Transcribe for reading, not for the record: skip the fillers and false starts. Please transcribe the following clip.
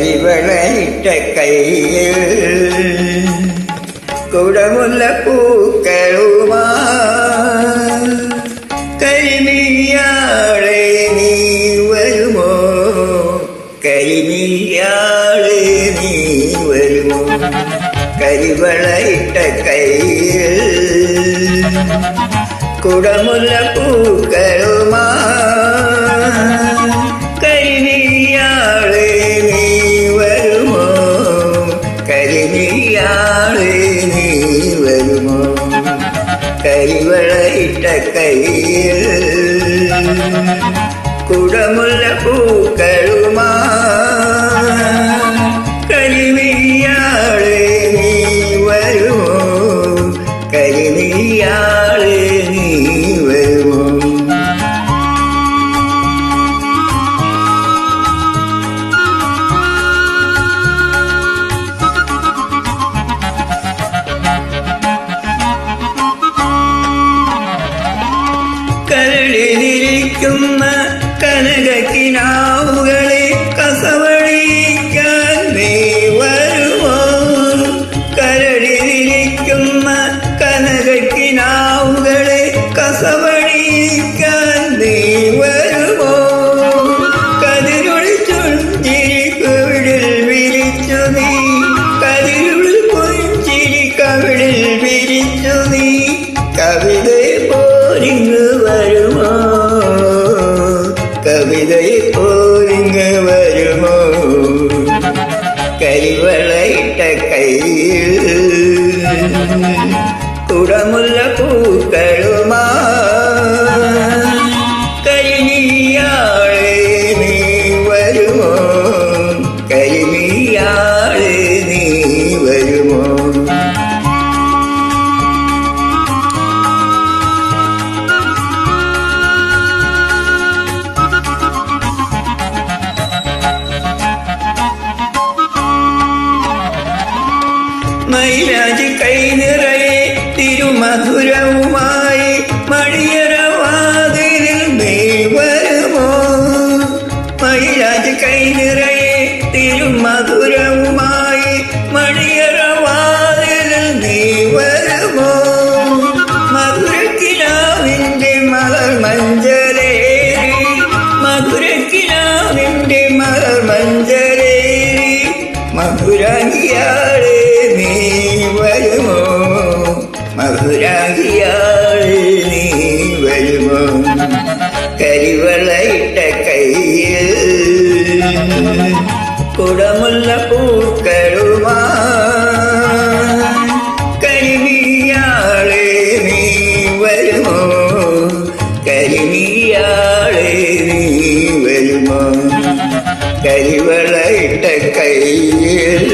കരിവളയിട്ട കൈയിൽ കുടമുല്ല പൂക്കളുമാ കരിമിഴിയാളെ നീ വരുമോ കരിമിഴിയാളെ നീ വരുമോ കരിവളയിട്ട കൈയിൽ കുടമുല്ല പൂക്കളുമാ കരിമിഴിയാളെ നീ വരുമോ കരിമിഴിയാളെ നീ വരുമോ കരിവളയിട്ട കൈയിൽ കുടമുല്ല പൂക്കളുമാ കരിമിഴിയാളെ നീ വരുമോ കരിമിഴിയാളെ നീ വരുമോ കരളിലിരിക്കുന്ന കനകക്കിനാവുകളെ കസവഴിക്കാൻ നീ വരുമോ കരളിലിരിക്കുന്ന കനകക്കിനാവുകളെ കസവഴിക്കാൻ നീ വരുമോ കതിരുളിൽ ചുഞ്ചിരി കവിളിൽ വിരിച്ചു നീ കതിരുളിൽ പുഞ്ചിരി കവിളിൽ വിരിച്ചു നീ കവിതയെ പോരിങ്ങ് വരുമോ കവിതയെ പോരിങ്ങ് വരുമോ കരിവളയിട്ട കൈയിൽ കുടമുല്ല പൂക്കളുമാ കരിമിഴിയാളെ നീ വരുമോ കരിമിഴിയാളെ നീ വരുമോ മൈലാഞ്ചി കൈ നിറയെ തിരുമധുരവുമായി മണിയറവാതിലിൽ നീ വരുമോ മൈലാഞ്ചി കൈ നിറയെ തിരുമധുരവുമായി മണിയറവാതിലിൽ നീ വരുമോ മധുരക്കിനാവിന്റെ മലർ മഞ്ചലേരി മധുരക്കിനാവിന്റെ മലർ മഞ്ചലേരി മധുരാംഗിയാളെ നീ വരുമോ മധുരാംഗിയാളെ നീ വരുമോ കരിവളയിട്ട കൈയിൽ കുടമുല്ല പൂക്കളുമാ കരിമിഴിയാളെ നീ വരുമോ കരിമിഴിയാളെ നീ വരുമോ കരിവളയിട്ട കൈയിൽ